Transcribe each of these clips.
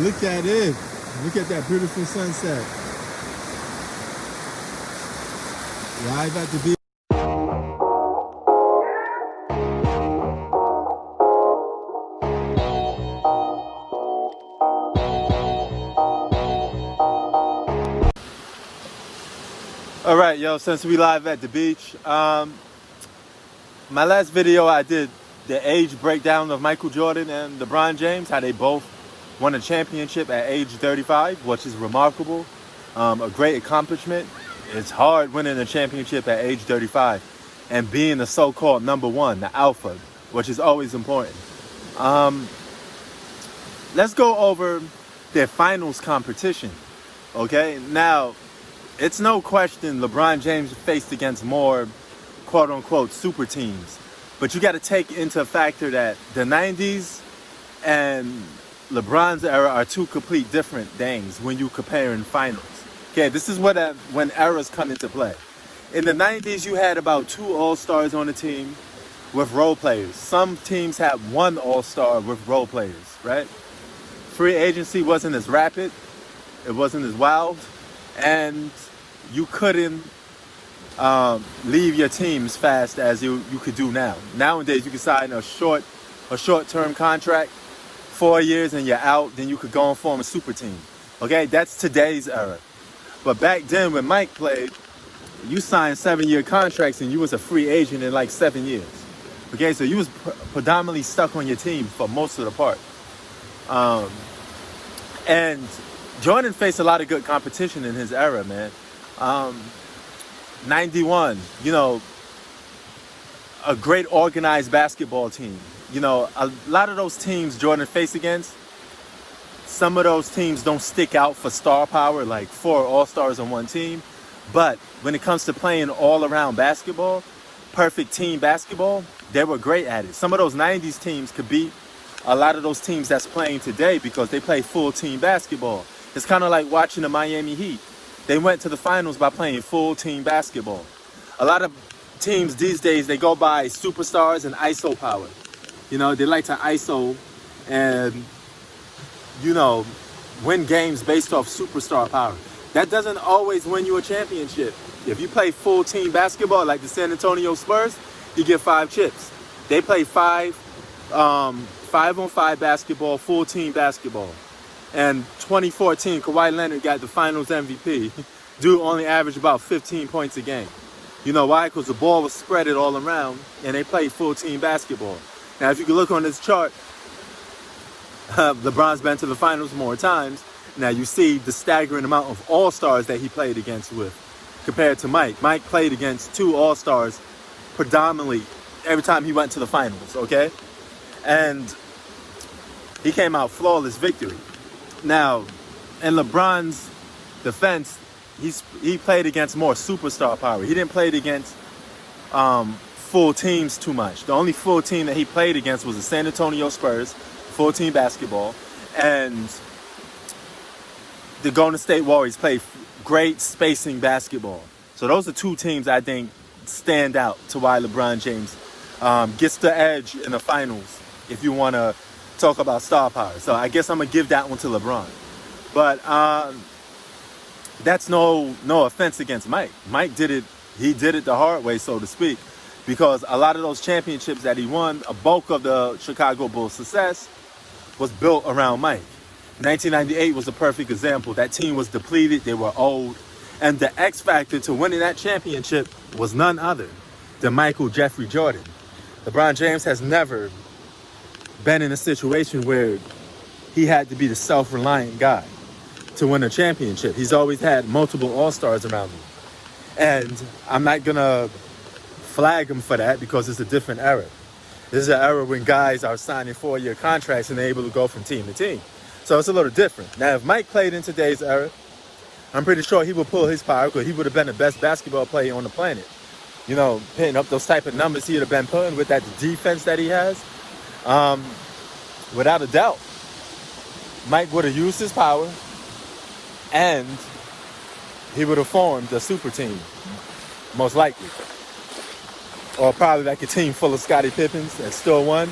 look at it. Look at that beautiful sunset. Live at the beach. All right, yo, since we live at the beach, my last video I did the age breakdown of Michael Jordan and LeBron James, how they both won a championship at age 35, which is remarkable, a great accomplishment. It's hard winning a championship at age 35 and being the so-called number one, the alpha, which is always important. Let's go over their finals competition, okay? Now, it's no question LeBron James faced against more quote-unquote super teams. But you got to take into factor that the 90s and LeBron's era are two complete different things when you compare in finals. Okay, this is when eras come into play. In the 90s, you had about 2 All-Stars on the team with role players. Some teams had 1 All-Star with role players, right? Free agency wasn't as rapid. It wasn't as wild. And you couldn't leave your team as fast as you could do now. Nowadays, you can sign a short-term contract, 4 years, and you're out. Then you could go and form a super team. Okay, that's today's era. But back then, when Mike played, you signed 7-year contracts, and you was a free agent in like 7 years. Okay, so you was predominantly stuck on your team for most of the part. And Jordan faced a lot of good competition in his era, man. 91, you know, a great organized basketball team. You know, a lot of those teams Jordan faced against, some of those teams don't stick out for star power, like 4 All-Stars on one team. But when it comes to playing all-around basketball, perfect team basketball, they were great at it. Some of those 90s teams could beat a lot of those teams that's playing today because they play full team basketball. It's kind of like watching the Miami Heat. They went to the finals by playing full team basketball. A lot of teams these days, they go by superstars and ISO power. You know, they like to ISO and, you know, win games based off superstar power. That doesn't always win you a championship. If you play full team basketball like the San Antonio Spurs, you get 5 chips. They play 5-on-5 basketball, full team basketball. And 2014, Kawhi Leonard got the finals MVP. Dude only averaged about 15 points a game. You know why? Because the ball was spread it all around, and they played full team basketball. Now, if you can look on this chart, LeBron's been to the finals more times. Now, you see the staggering amount of All-Stars that he played against with compared to Mike. Mike played against 2 All-Stars predominantly every time he went to the finals, okay? And he came out flawless victory. Now, in LeBron's defense, he played against more superstar power. He didn't play against full teams too much. The only full team that he played against was the San Antonio Spurs, full team basketball, and the Golden State Warriors played great spacing basketball. So those are 2 teams I think stand out to why LeBron James gets the edge in the finals if you want to talk about star power. So I guess I'm going to give that one to LeBron. But that's no offense against Mike. Mike did it. He did it the hard way, so to speak, because a lot of those championships that he won, a bulk of the Chicago Bulls' success was built around Mike. 1998 was a perfect example. That team was depleted. They were old. And the X factor to winning that championship was none other than Michael Jeffrey Jordan. LeBron James has never been in a situation where he had to be the self-reliant guy to win a championship. He's always had multiple All-Stars around him. And I'm not going to flag him for that because it's a different era. This is an era when guys are signing 4-year contracts and they're able to go from team to team. So it's a little different. Now, if Mike played in today's era, I'm pretty sure he would pull his power because he would have been the best basketball player on the planet. You know, putting up those type of numbers he would have been putting with that defense that he has. Without a doubt, Mike would have used his power and he would have formed a super team, most likely. Or probably like a team full of Scottie Pippens that still won.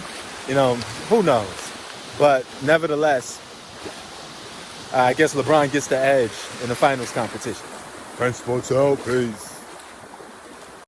You know, who knows? But nevertheless, I guess LeBron gets the edge in the finals competition. Pt.2, peace.